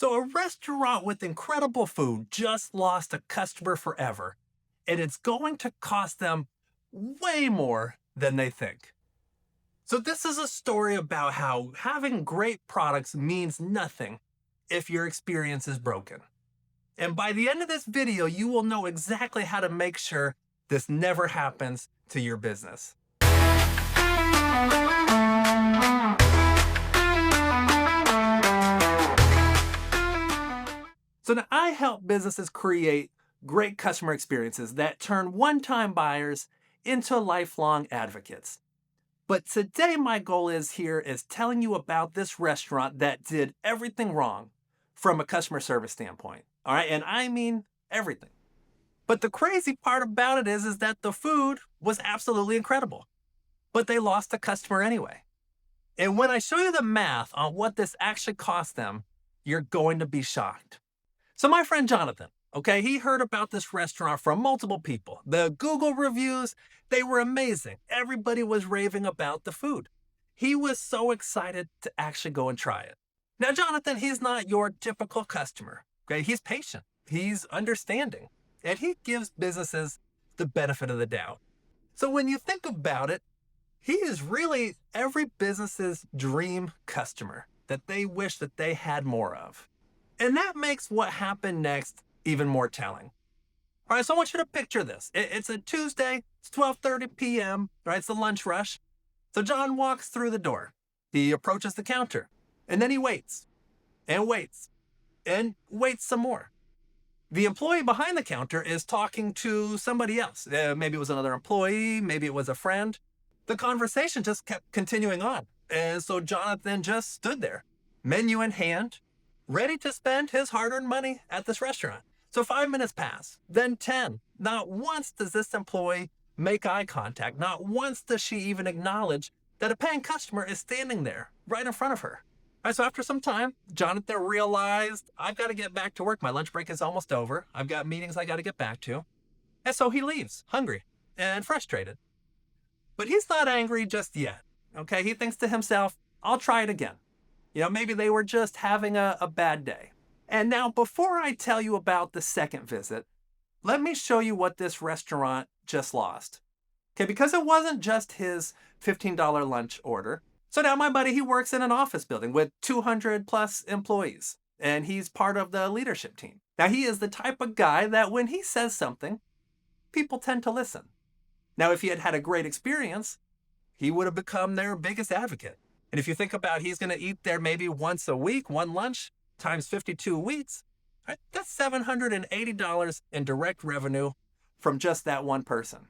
So a restaurant with incredible food just lost a customer forever, and it's going to cost them way more than they think. So this is a story about how having great products means nothing if your experience is broken. And by the end of this video, you will know exactly how to make sure this never happens to your business. So now I help businesses create great customer experiences that turn one-time buyers into lifelong advocates. But today my goal is telling you about this restaurant that did everything wrong from a customer service standpoint. All right, and I mean everything. But the crazy part about it is that the food was absolutely incredible, but they lost the customer anyway. And when I show you the math on what this actually cost them, you're going to be shocked. So my friend Jonathan, okay, he heard about this restaurant from multiple people. The Google reviews, they were amazing. Everybody was raving about the food. He was so excited to actually go and try it. Now, Jonathan, he's not your typical customer, okay? He's patient, he's understanding, and he gives businesses the benefit of the doubt. So when you think about it, he is really every business's dream customer that they wish that they had more of. And that makes what happened next even more telling. All right, so I want you to picture this. It's a Tuesday, it's 12:30 p.m., right? It's the lunch rush. So John walks through the door. He approaches the counter, and then he waits, and waits, and waits some more. The employee behind the counter is talking to somebody else. Maybe it was another employee, maybe it was a friend. The conversation just kept continuing on. And so Jonathan just stood there, menu in hand, ready to spend his hard-earned money at this restaurant. So 5 minutes pass, then 10. Not once does this employee make eye contact. Not once does she even acknowledge that a paying customer is standing there right in front of her. All right, so after some time, Jonathan realized, I've got to get back to work. My lunch break is almost over. I've got meetings I got to get back to. And so he leaves, hungry and frustrated. But he's not angry just yet, okay? He thinks to himself, I'll try it again. Maybe they were just having a bad day. And now, before I tell you about the second visit, let me show you what this restaurant just lost. Okay, because it wasn't just his $15 lunch order. So now my buddy, he works in an office building with 200 plus employees, and he's part of the leadership team. Now, he is the type of guy that when he says something, people tend to listen. Now, if he had had a great experience, he would have become their biggest advocate. And if you think about he's going to eat there maybe once a week, one lunch times 52 weeks, right? That's $780 in direct revenue from just that one person.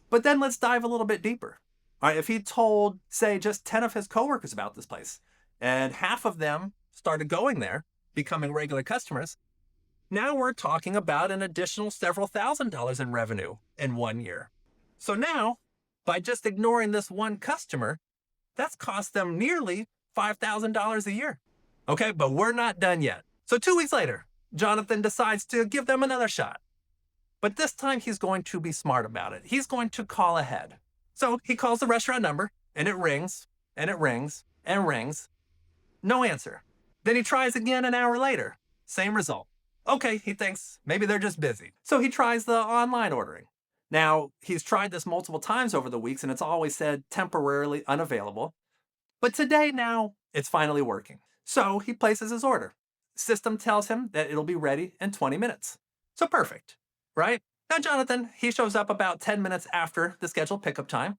But then let's dive a little bit deeper. All right, if he told, say, just 10 of his coworkers about this place, and half of them started going there, becoming regular customers, now we're talking about an additional several $1,000s in revenue in 1 year. So now, by just ignoring this one customer, that's cost them nearly $5,000 a year. Okay, but we're not done yet. So 2 weeks later, Jonathan decides to give them another shot. But this time he's going to be smart about it. He's going to call ahead. So he calls the restaurant number, and it rings, and it rings, and rings. No answer. Then he tries again an hour later. Same result. Okay, he thinks maybe they're just busy. So he tries the online ordering. Now, he's tried this multiple times over the weeks, and it's always said temporarily unavailable. But today now, it's finally working. So he places his order. System tells him that it'll be ready in 20 minutes. So perfect, right? Now, Jonathan, he shows up about 10 minutes after the scheduled pickup time.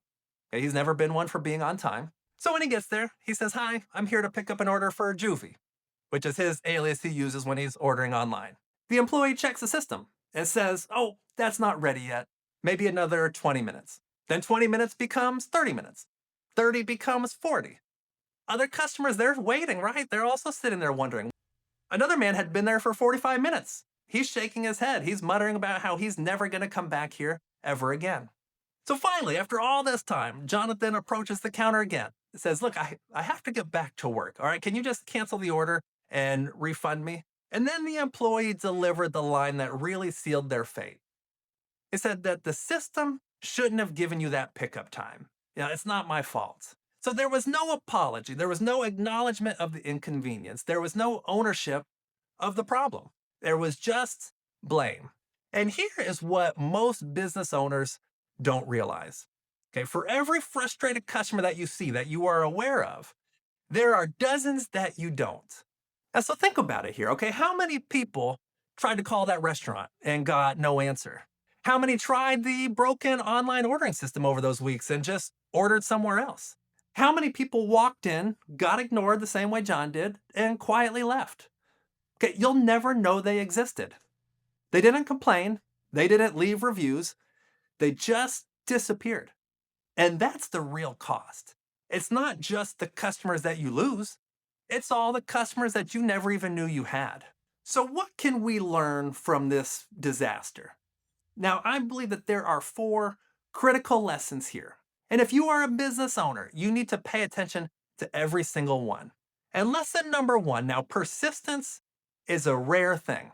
Okay, he's never been one for being on time. So when he gets there, he says, hi, I'm here to pick up an order for Juvie, which is his alias he uses when he's ordering online. The employee checks the system and says, oh, that's not ready yet. Maybe another 20 minutes. Then 20 minutes becomes 30 minutes. 30 becomes 40. Other customers, they're waiting, right? They're also sitting there wondering. Another man had been there for 45 minutes. He's shaking his head. He's muttering about how he's never going to come back here ever again. So finally, after all this time, Jonathan approaches the counter again. He says, look, I have to get back to work. All right, can you just cancel the order and refund me? And then the employee delivered the line that really sealed their fate. He said that the system shouldn't have given you that pickup time. It's not my fault. So there was no apology. There was no acknowledgement of the inconvenience. There was no ownership of the problem. There was just blame. And here is what most business owners don't realize. Okay, for every frustrated customer that you see that you are aware of, there are dozens that you don't. And so think about it here, okay? How many people tried to call that restaurant and got no answer? How many tried the broken online ordering system over those weeks and just ordered somewhere else? How many people walked in, got ignored the same way John did, and quietly left? Okay, you'll never know they existed. They didn't complain, they didn't leave reviews, they just disappeared. And that's the real cost. It's not just the customers that you lose, it's all the customers that you never even knew you had. So, what can we learn from this disaster? Now, I believe that there are 4 critical lessons here. And if you are a business owner, you need to pay attention to every single one. And lesson number 1, now persistence is a rare thing.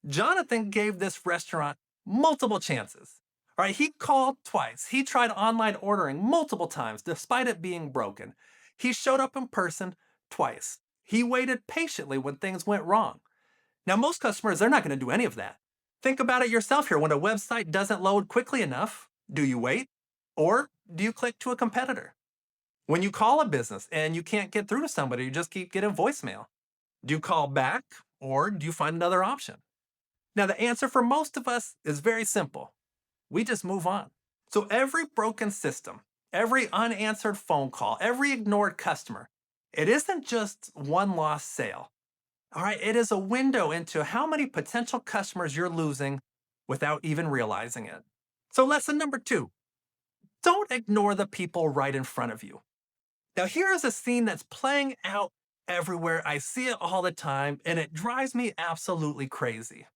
Jonathan gave this restaurant multiple chances. All right, he called twice. He tried online ordering multiple times despite it being broken. He showed up in person twice. He waited patiently when things went wrong. Now, most customers, they're not going to do any of that. Think about it yourself here. When a website doesn't load quickly enough, do you wait? Or do you click to a competitor? When you call a business and you can't get through to somebody, you just keep getting voicemail. Do you call back or do you find another option? Now, the answer for most of us is very simple. We just move on. So every broken system, every unanswered phone call, every ignored customer, it isn't just one lost sale. All right, it is a window into how many potential customers you're losing without even realizing it. So lesson number 2, don't ignore the people right in front of you. Now, here is a scene that's playing out everywhere. I see it all the time, and it drives me absolutely crazy.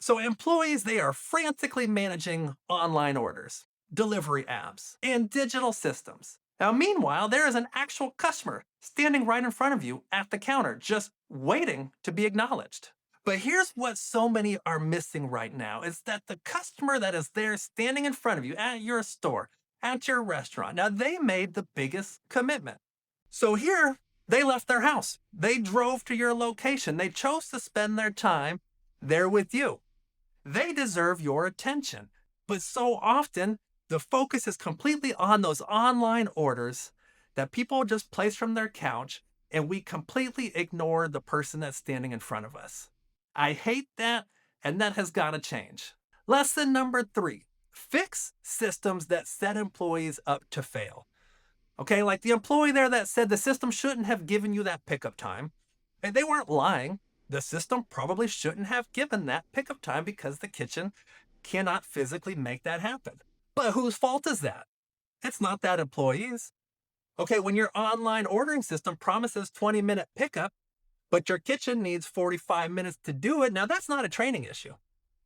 So employees, they are frantically managing online orders, delivery apps, and digital systems. Now, meanwhile, there is an actual customer standing right in front of you at the counter, just waiting to be acknowledged. But here's what so many are missing right now is that the customer that is there standing in front of you at your store, at your restaurant, now they made the biggest commitment. So here, they left their house. They drove to your location. They chose to spend their time there with you. They deserve your attention. But so often, the focus is completely on those online orders that people just place from their couch, and we completely ignore the person that's standing in front of us. I hate that, and that has got to change. Lesson number 3, fix systems that set employees up to fail. Okay, like the employee there that said the system shouldn't have given you that pickup time, and they weren't lying. The system probably shouldn't have given that pickup time because the kitchen cannot physically make that happen. But whose fault is that? It's not that employee's. Okay, when your online ordering system promises 20-minute pickup, but your kitchen needs 45 minutes to do it, now that's not a training issue.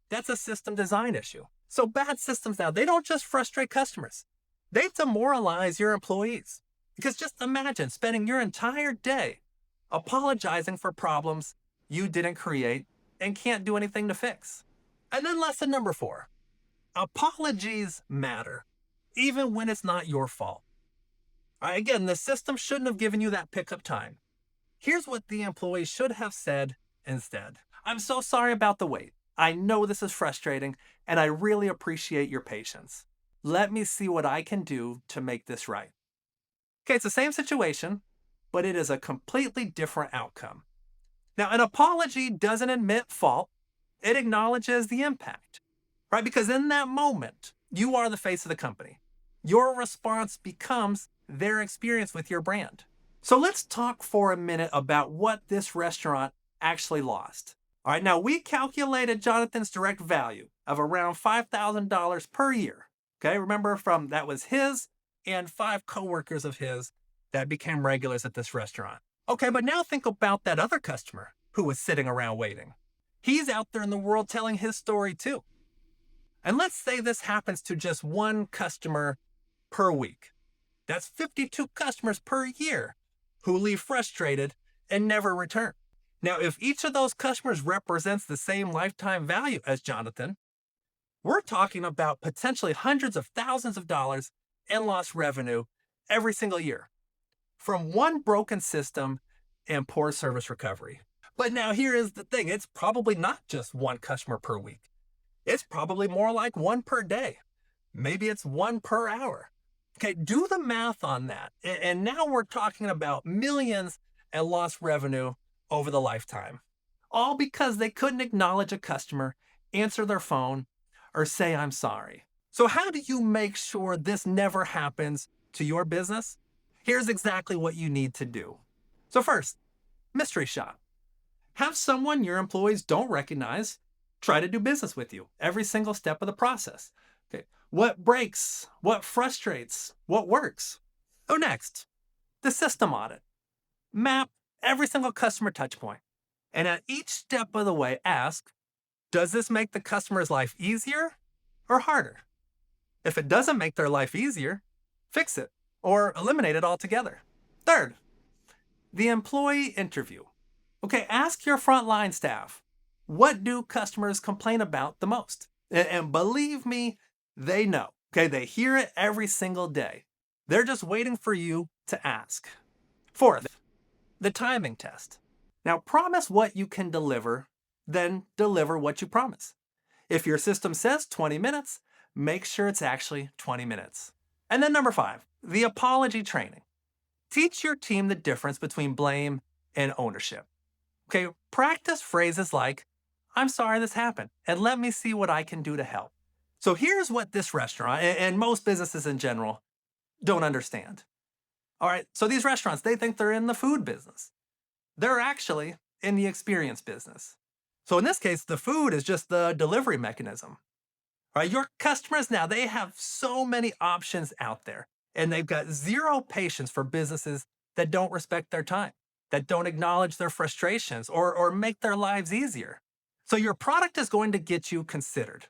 That's a system design issue. So bad systems now, they don't just frustrate customers. They demoralize your employees. Because just imagine spending your entire day apologizing for problems you didn't create and can't do anything to fix. And then lesson number 4, apologies matter, even when it's not your fault. All right, again, the system shouldn't have given you that pickup time. Here's what the employee should have said instead. I'm so sorry about the wait. I know this is frustrating, and I really appreciate your patience. Let me see what I can do to make this right. Okay, it's the same situation, but it is a completely different outcome. Now, an apology doesn't admit fault. It acknowledges the impact, right? Because in that moment, you are the face of the company. Your response becomes their experience with your brand. So let's talk for a minute about what this restaurant actually lost. All right, now we calculated Jonathan's direct value of around $5,000 per year. Okay, remember that was his and 5 coworkers of his that became regulars at this restaurant. Okay, but now think about that other customer who was sitting around waiting. He's out there in the world telling his story too. And let's say this happens to just 1 customer per week. That's 52 customers per year who leave frustrated and never return. Now, if each of those customers represents the same lifetime value as Jonathan, we're talking about potentially hundreds of thousands of dollars in lost revenue every single year from 1 broken system and poor service recovery. But now here is the thing. It's probably not just one customer per week. It's probably more like one per day. Maybe it's one per hour. Okay, do the math on that. And now we're talking about millions and lost revenue over the lifetime. All because they couldn't acknowledge a customer, answer their phone, or say, I'm sorry. So, how do you make sure this never happens to your business? Here's exactly what you need to do. So, first, mystery shop. Have someone your employees don't recognize try to do business with you every single step of the process. Okay. What breaks? What frustrates? What works? Oh, next, the system audit. Map every single customer touch point. And at each step of the way, ask, does this make the customer's life easier or harder? If it doesn't make their life easier, fix it or eliminate it altogether. Third, the employee interview. Okay, ask your frontline staff, what do customers complain about the most? And believe me, they know. Okay, they hear it every single day. They're just waiting for you to ask. Fourth, the timing test. Now, promise what you can deliver, then deliver what you promise. If your system says 20 minutes, make sure it's actually 20 minutes. And then number 5, the apology training. Teach your team the difference between blame and ownership. Okay, practice phrases like, I'm sorry this happened, and let me see what I can do to help. So here's what this restaurant, and most businesses in general, don't understand. All right, so these restaurants, they think they're in the food business. They're actually in the experience business. So in this case, the food is just the delivery mechanism. All right, your customers now, they have so many options out there, and they've got zero patience for businesses that don't respect their time, that don't acknowledge their frustrations or make their lives easier. So your product is going to get you considered.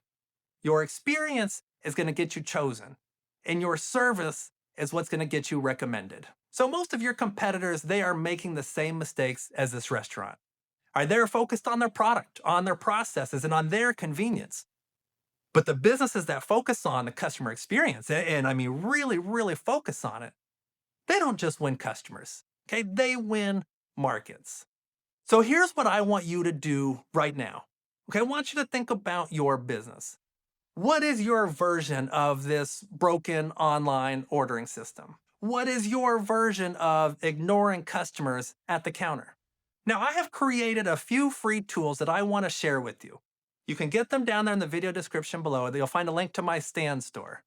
Your experience is going to get you chosen, and your service is what's going to get you recommended. So most of your competitors, they are making the same mistakes as this restaurant. All right, they're focused on their product, on their processes, and on their convenience. But the businesses that focus on the customer experience, and I mean really, really focus on it, they don't just win customers, okay? They win markets. So here's what I want you to do right now. Okay, I want you to think about your business. What is your version of this broken online ordering system? What is your version of ignoring customers at the counter? Now, I have created a few free tools that I want to share with you. You can get them down there in the video description below. You'll find a link to my stand store.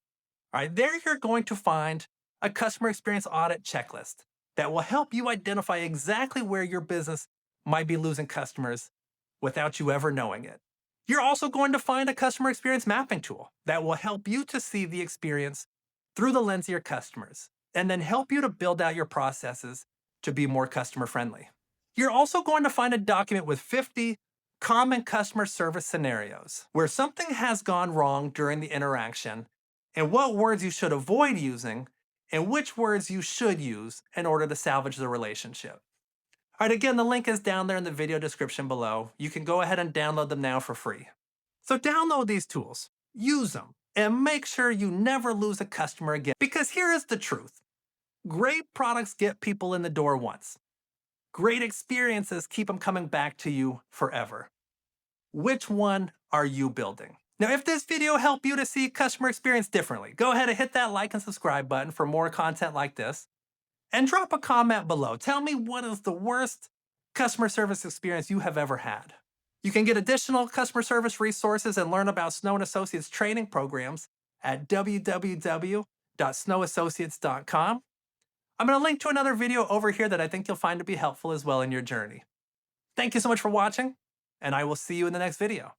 All right, there you're going to find a customer experience audit checklist that will help you identify exactly where your business might be losing customers without you ever knowing it. You're also going to find a customer experience mapping tool that will help you to see the experience through the lens of your customers and then help you to build out your processes to be more customer friendly. You're also going to find a document with 50 common customer service scenarios where something has gone wrong during the interaction and what words you should avoid using and which words you should use in order to salvage the relationship. All right, again, the link is down there in the video description below. You can go ahead and download them now for free. So download these tools, use them, and make sure you never lose a customer again. Because here is the truth. Great products get people in the door once. Great experiences keep them coming back to you forever. Which one are you building? Now, if this video helped you to see customer experience differently, go ahead and hit that like and subscribe button for more content like this. And drop a comment below. Tell me what is the worst customer service experience you have ever had. You can get additional customer service resources and learn about Snow & Associates training programs at www.snowassociates.com. I'm going to link to another video over here that I think you'll find to be helpful as well in your journey. Thank you so much for watching, and I will see you in the next video.